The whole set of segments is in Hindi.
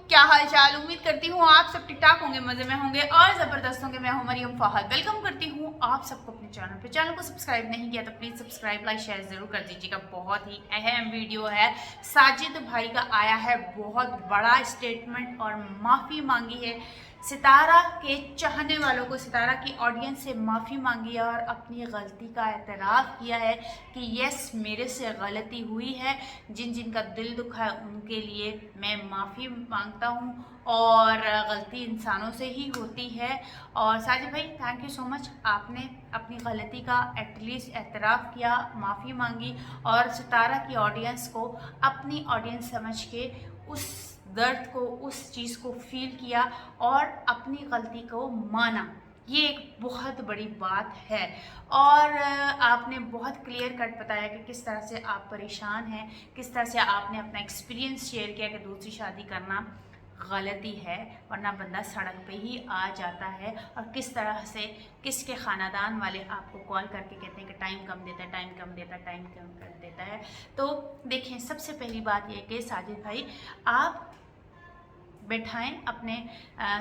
क्या हाल चाल। उम्मीद करती हूँ आप सब ठीक ठाक होंगे, मजे में होंगे और जबरदस्त होंगे। मैं हूँ मरियम फहद, वेलकम करती हूँ आप सबको अपने चैनल पे। चैनल को सब्सक्राइब नहीं किया तो प्लीज सब्सक्राइब लाइक शेयर जरूर कर दीजिएगा। बहुत ही अहम वीडियो है। साजिद भाई का आया है बहुत बड़ा स्टेटमेंट और माफी मांगी है। सितारा के चाहने वालों को, सितारा की ऑडियंस से माफ़ी मांगी है और अपनी गलती का एतराफ़ किया है कि यस मेरे से गलती हुई है। जिन जिन का दिल दुखा है उनके लिए मैं माफ़ी मांगता हूँ और गलती इंसानों से ही होती है। और साजिद भाई थैंक यू सो मच, आपने अपनी गलती का एटलीस्ट एतराफ़ किया, माफ़ी मांगी और सितारा की ऑडियंस को अपनी ऑडियंस समझ के उस दर्द को, उस चीज़ को फील किया और अपनी गलती को माना। ये एक बहुत बड़ी बात है। और आपने बहुत क्लियर कट बताया कि किस तरह से आप परेशान हैं, किस तरह से आपने अपना एक्सपीरियंस शेयर किया कि दूसरी शादी करना गलती है, वरना बंदा सड़क पे ही आ जाता है। और किस तरह से किसके ख़ानदान वाले आपको कॉल करके कहते हैं कि टाइम कम देता है, टाइम कम देता है, टाइम कम कर देता है। तो देखें, सबसे पहली बात यह कि साजिद भाई आप बैठाएं अपने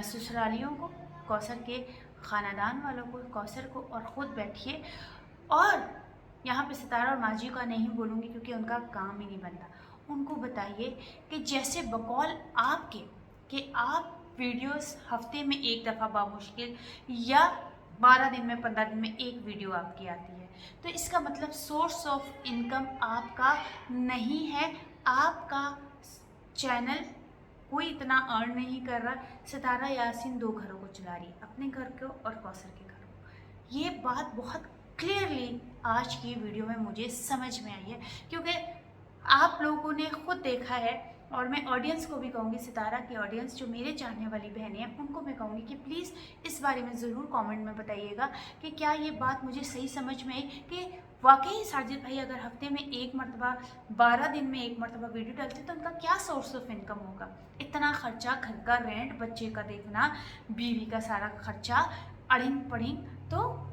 ससुरालियों को, कौसर के ख़ानदान वालों को, कौसर को, और ख़ुद बैठिए। और यहाँ पे सितारा और माजी का नहीं बोलूँगी क्योंकि उनका काम ही नहीं बनता। उनको बताइए कि जैसे बकौल आपके कि आप वीडियोस हफ्ते में एक दफ़ा बामुश्किल या 12 दिन में 15 दिन में एक वीडियो आपकी आती है, तो इसका मतलब सोर्स ऑफ इनकम आपका नहीं है। आपका चैनल कोई इतना अर्न नहीं कर रहा। सितारा यासीन दो घरों को चला रही है, अपने घर को और कौसर के घर को। ये बात बहुत क्लियरली आज की वीडियो में मुझे समझ में आई है क्योंकि आप लोगों ने खुद देखा है। और मैं ऑडियंस को भी कहूँगी, सितारा की ऑडियंस जो मेरे चाहने वाली बहनें हैं उनको मैं कहूँगी कि प्लीज़ इस बारे में ज़रूर कमेंट में बताइएगा कि क्या ये बात मुझे सही समझ में आई कि वाकई साजिद भाई अगर हफ्ते में एक मरतबा, 12 दिन में एक मरतबा वीडियो डालते तो उनका क्या सोर्स ऑफ इनकम होगा। इतना खर्चा, घर का रेंट, बच्चे का देखना, बीवी का सारा खर्चा, अड़िंग पड़िंग। तो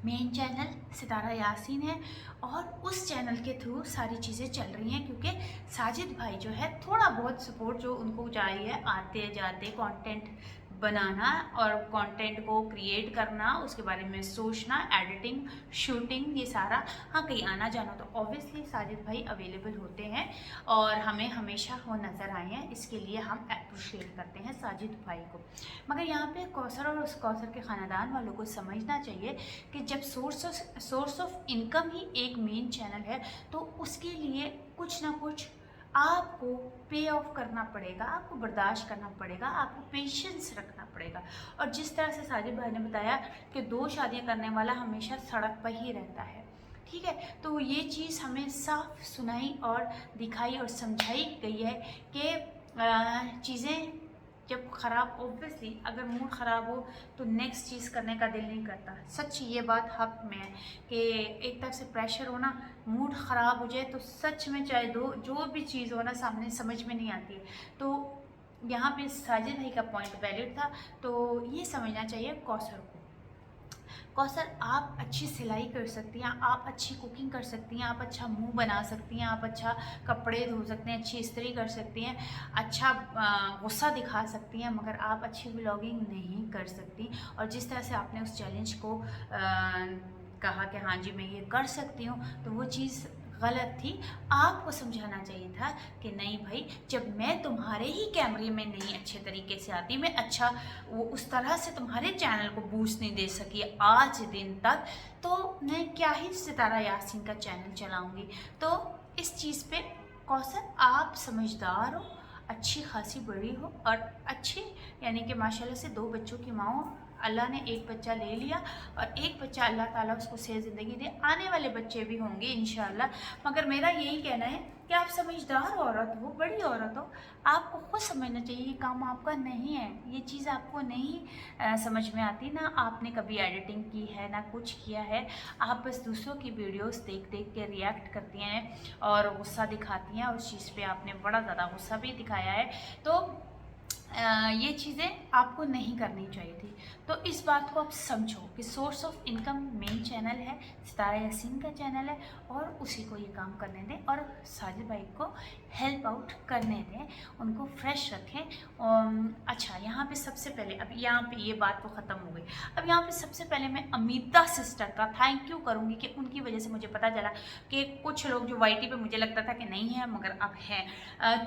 मेन चैनल सितारा यासीन है और उस चैनल के थ्रू सारी चीज़ें चल रही हैं क्योंकि साजिद भाई जो है थोड़ा बहुत सपोर्ट जो उनको जा रही है, आते जाते कंटेंट बनाना और कंटेंट को क्रिएट करना, उसके बारे में सोचना, एडिटिंग, शूटिंग, ये सारा। हाँ, कहीं आना जाना तो ऑब्वियसली साजिद भाई अवेलेबल होते हैं और हमें हमेशा वो नज़र आए हैं, इसके लिए हम अप्रिशिएट करते हैं साजिद भाई को। मगर यहाँ पे कौसर और उस कौसर के ख़ानदान वालों को समझना चाहिए कि जब सोर्स ऑफ इनकम ही एक मेन चैनल है तो उसके लिए कुछ ना कुछ आपको पे ऑफ करना पड़ेगा, आपको बर्दाश्त करना पड़ेगा, आपको पेशेंस रखना पड़ेगा। और जिस तरह से साजिद भाई ने बताया कि 2 शादियां करने वाला हमेशा सड़क पर ही रहता है, ठीक है, तो ये चीज़ हमें साफ सुनाई और दिखाई और समझाई गई है कि चीज़ें जब ख़राब, ऑब्वियसली अगर मूड ख़राब हो तो नेक्स्ट चीज़ करने का दिल नहीं करता। सच ये बात हक में है कि एक तरफ से प्रेशर हो ना, मूड ख़राब हो जाए तो सच में चाहे दो जो भी चीज़ हो ना सामने समझ में नहीं आती है। तो यहाँ पे साजिद भाई का पॉइंट वैलिड था। तो ये समझना चाहिए कौसर को, कौसर आप अच्छी सिलाई कर सकती हैं, आप अच्छी कुकिंग कर सकती हैं, आप अच्छा मुंह बना सकती हैं, आप अच्छा कपड़े धो सकते हैं, अच्छी इस्त्री कर सकती हैं, अच्छा गुस्सा दिखा सकती हैं, मगर आप अच्छी व्लॉगिंग नहीं कर सकती। और जिस तरह से आपने उस चैलेंज को कहा कि हाँ जी मैं ये कर सकती हूँ, तो वो चीज़ गलत थी। आपको समझाना चाहिए था कि नहीं भाई, जब मैं तुम्हारे ही कैमरे में नहीं अच्छे तरीके से आती, मैं अच्छा वो उस तरह से तुम्हारे चैनल को बूस्ट नहीं दे सकी आज दिन तक, तो मैं क्या ही सितारा यासीन का चैनल चलाऊंगी। तो इस चीज़ पे कौसर आप समझदार हो, अच्छी खासी बड़ी हो और अच्छी, यानी कि माशाल्लाह से 2 बच्चों की माँ हो। अल्लाह ने एक बच्चा ले लिया और एक बच्चा अल्लाह ताला उसको सेहत ज़िंदगी दे, आने वाले बच्चे भी होंगे इंशाअल्लाह। मगर मेरा यही कहना है कि आप समझदार औरत हो, बड़ी औरत हो, आपको खुद समझना चाहिए ये काम आपका नहीं है, ये चीज़ आपको नहीं समझ में आती। ना आपने कभी एडिटिंग की है, ना कुछ किया है, आप बस दूसरों की वीडियोस देख देख के रिएक्ट करती हैं और गुस्सा दिखाती हैं। और उस चीज़ पे आपने बड़ा ज़्यादा गुस्सा भी दिखाया है। तो ये चीज़ें आपको नहीं करनी चाहिए थी। तो इस बात को आप समझो कि source of income main channel है, सितारा यासीन का चैनल है, और उसी को ये काम करने दें और साजिद भाई को हेल्प आउट करने दें, उनको फ्रेश रखें। अच्छा, यहाँ पे सबसे पहले, अब यहाँ पे ये बात तो ख़त्म हो गई। अब यहाँ पे सबसे पहले मैं अमिता सिस्टर का थैंक यू करूँगी कि उनकी वजह से मुझे पता चला कि कुछ लोग जो वाईटी पे मुझे लगता था कि नहीं है, मगर अब है।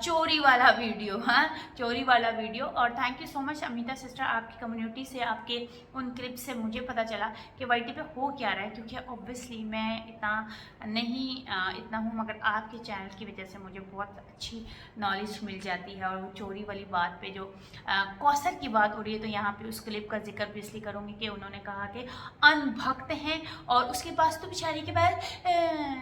चोरी वाला वीडियो, हाँ, चोरी वाला वीडियो। और thank you so much Amita sister, आपकी कम्युनिटी से, आपके उन क्लिप से मुझे पता चला कि वाईटी पे हो क्या रहा है, क्योंकि ऑब्वियसली मैं इतना हूँ, मगर आपके चैनल की वजह से मुझे बहुत अच्छी नॉलेज मिल जाती है। और वो चोरी वाली बात पे जो कौसर की बात हो रही है, तो यहाँ पे उस क्लिप का जिक्र भी इसलिए करूँगी कि उन्होंने कहा कि अनभक्त हैं और उसके पास तो बेचारी के पास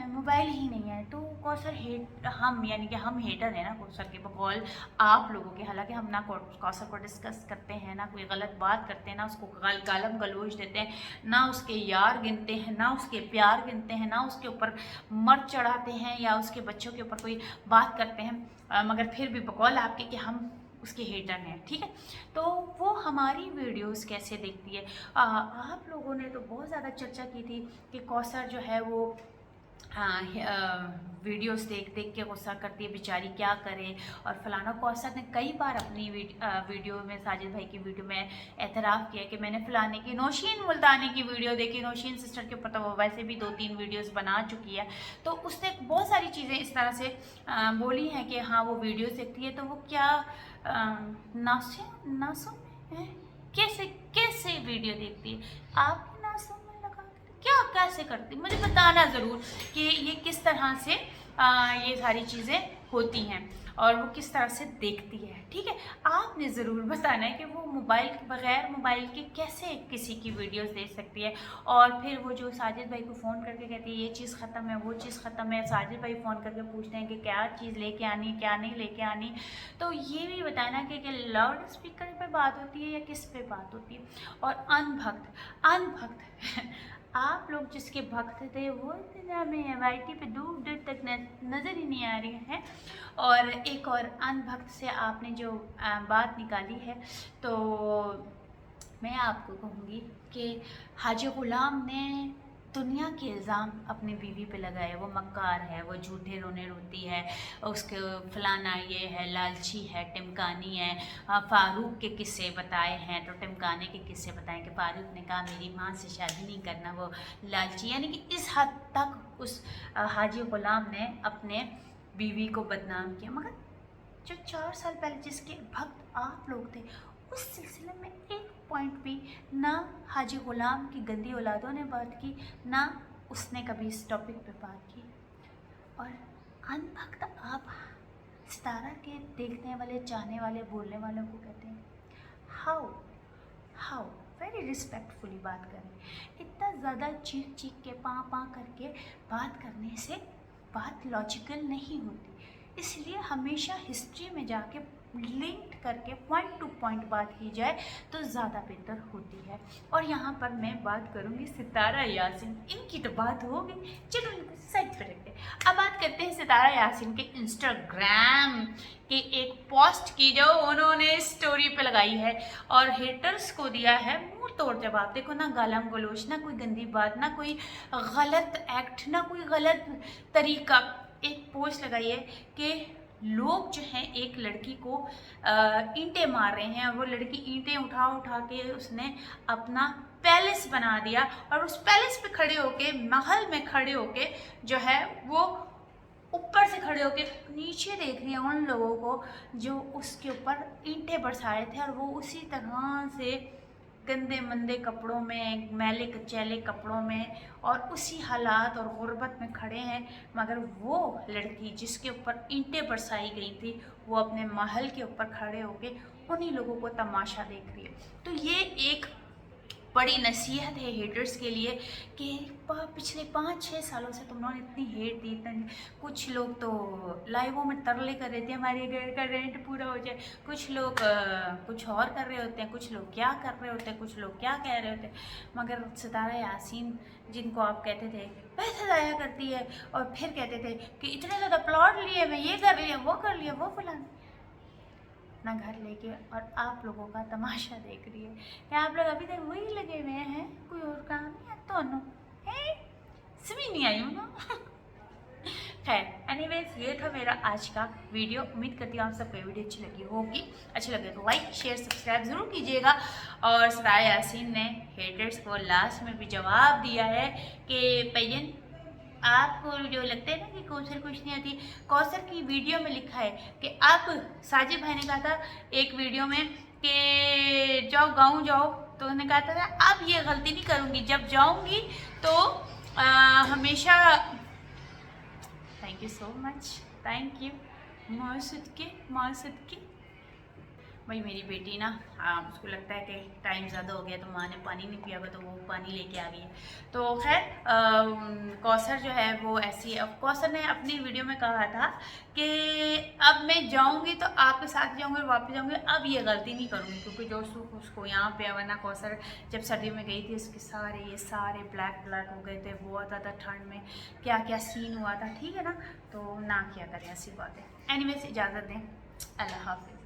मोबाइल ही नहीं है। तो कौसर हम यानी कि हम हेटर हैं ना कौसर के बकौल आप लोगों के। हालांकि हम ना कौसर को डिस्कस करते हैं, ना कोई गलत बात करते हैं, ना उसको गालम गलोच देते हैं, ना उसके यार गिनते हैं, ना उसके प्यार गिनते हैं, ना उसके ऊपर मर्द चढ़ाते हैं या उसके बच्चों के ऊपर कोई बात करते हैं, मगर फिर भी बकौल आपके कि हम उसके हेटर हैं, ठीक है। तो वो हमारी वीडियोस कैसे देखती है। आप लोगों ने तो बहुत ज़्यादा चर्चा की थी कि कौसर जो है वो वीडियोस देख देख के गुस्सा करती है, बेचारी क्या करे और फलाना। कौसर ने कई बार अपनी वीडियो में, साजिद भाई की वीडियो में एतराफ़ किया कि मैंने फलाने की नौशीन मुल्तानी की वीडियो देखी। नौशीन सिस्टर के ऊपर तो वो वैसे भी 2-3 वीडियोस बना चुकी है, तो उसने बहुत सारी चीज़ें इस तरह से बोली हैं कि हाँ वो वीडियोस देखती है। तो वो क्या नासुम है, कैसे कैसे वीडियो देखती है आप नासुम में लगा कर, क्या कैसे करती, मुझे बताना ज़रूर कि ये किस तरह से ये सारी चीज़ें होती हैं और वो किस तरह से देखती है, ठीक है। आपने ज़रूर बताना है कि वो मोबाइल बगैर मोबाइल के कैसे किसी की वीडियोस देख सकती है। और फिर वो जो साजिद भाई को फ़ोन करके कहती है ये चीज़ ख़त्म है, वो चीज़ ख़त्म है, साजिद भाई फ़ोन करके पूछते हैं कि क्या चीज़ लेके आनी, क्या नहीं लेके आनी। तो ये भी बताना कि लाउड स्पीकर पे बात होती है या किस पे बात होती है। और अनभक्त आप लोग जिसके भक्त थे वो दुनिया में वाईटी पे दूर दूर तक नज़र ही नहीं आ रही हैं। और एक और अनभक्त से आपने जो बात निकाली है, तो मैं आपको कहूँगी कि हाजी ग़ुलाम ने दुनिया के इल्ज़ाम अपनी बीवी पे लगाए, वो मक्कार है, वो झूठे रोने रोती है, उसके फलाना ये है, लालची है, टिमकानी है। फ़ारूक के किस्से बताए हैं, तो टिमकाने के किस्से बताएं कि फ़ारूक ने कहा मेरी माँ से शादी नहीं करना, वो लालची। यानी कि इस हद तक उस हाजी ग़ुलाम ने अपने बीवी को बदनाम किया। मगर जो 4 साल पहले जिसके भक्त आप लोग थे, उस सिलसिले में एक पॉइंट भी ना हाजी ग़ुलाम की गंदी औलादों ने बात की, ना उसने कभी इस टॉपिक पे बात की। और अनभक्त आप सितारा के देखने वाले, चाहने वाले, बोलने वालों को कहते हैं हाउ वेरी रिस्पेक्टफुली बात करें। इतना ज़्यादा चीख चीख के पाँ करके बात करने से बात लॉजिकल नहीं होती। इसलिए हमेशा हिस्ट्री में जाके लिंक करके पॉइंट टू पॉइंट बात की जाए तो ज़्यादा बेहतर होती है। और यहाँ पर मैं बात करूँगी सितारा यासीन, इनकी तो बात हो गई, चलो इनको साइड पर रखते हैं। अब बात करते हैं सितारा यासीन के इंस्टाग्राम के एक पोस्ट की जो उन्होंने स्टोरी पे लगाई है और हेटर्स को दिया है मुंह तोड़ जवाब। देखो, ना गालम गलोच, ना कोई गंदी बात, ना कोई गलत एक्ट, ना कोई गलत तरीका। एक पोस्ट लगाई है कि लोग जो हैं एक लड़की को ईंटें मार रहे हैं और वो लड़की ईंटें उठा उठा के उसने अपना पैलेस बना दिया और उस पैलेस पे खड़े होके, महल में खड़े होके जो है वो ऊपर से खड़े होके नीचे देख रही है उन लोगों को जो उसके ऊपर ईंटें बरसाए थे, और वो उसी तरह से गंदे मंदे कपड़ों में, मैले कचैले कपड़ों में और उसी हालात और गुर्बत में खड़े हैं। मगर वो लड़की जिसके ऊपर ईंटें बरसाई गई थी, वो अपने महल के ऊपर खड़े होके उन्हीं लोगों को तमाशा देख रही है। तो ये एक बड़ी नसीहत है हेटर्स के लिए कि पिछले 5-6 सालों से तुम लोगों ने इतनी हेट दी, इतनी। कुछ लोग तो लाइवों में तरले कर रहे थे हमारे घर का रेंट पूरा हो जाए, कुछ लोग कुछ और कर रहे होते हैं, कुछ लोग क्या कर रहे होते हैं, कुछ लोग क्या कह रहे होते हैं। मगर सितारा यासीन, जिनको आप कहते थे पैसा ज़ाया करती है और फिर कहते थे कि इतने ज़्यादा प्लॉट लिए, मैं ये कर लिया, वो कर लिया, वो फलाना, अपना घर लेके और आप लोगों का तमाशा देख रही है। क्या आप लोग अभी तक वही लगे हुए हैं, कोई और काम नहीं है दोनों है? समझ नहीं आई हूँ ना। खैर एनीवेज ये था मेरा आज का वीडियो। उम्मीद करती हूँ आप सबको ये वीडियो अच्छी लगी होगी। अच्छी लगे तो लाइक शेयर सब्सक्राइब ज़रूर कीजिएगा। और सराया यासीन ने हेटर्स को लास्ट में भी जवाब दिया है कि पयन आपको जो लगता है ना कि कौसर कुछ नहीं आती, कौसर की वीडियो में लिखा है कि आप, साजिद भाई ने कहा था एक वीडियो में कि जाओ गाँव जाओ, तो उन्होंने कहा था अब ये गलती नहीं करूँगी, जब जाऊँगी तो हमेशा। Thank you so much, thank you. Masood के भाई मेरी बेटी ना, उसको लगता है कि टाइम ज़्यादा हो गया तो माँ ने पानी नहीं पिया होगा, तो वो पानी लेके आ गई है। तो खैर कौसर जो है वो ऐसी, अब कौसर ने अपनी वीडियो में कहा था कि अब मैं जाऊंगी तो आपके साथ जाऊंगी और वापस जाऊंगी, अब ये गलती नहीं करूंगी, क्योंकि जो उसको यहाँ पे, वरना कौसर जब सर्दियों में गई थी उसके ये सारे ब्लैक हो गए थे, बहुत ज़्यादा ठंड में क्या क्या सीन हुआ था, ठीक है ना। तो ना क्या करें, ऐसी बात है। एनीवेज इजाज़त दें, अल्लाह हाफिज़।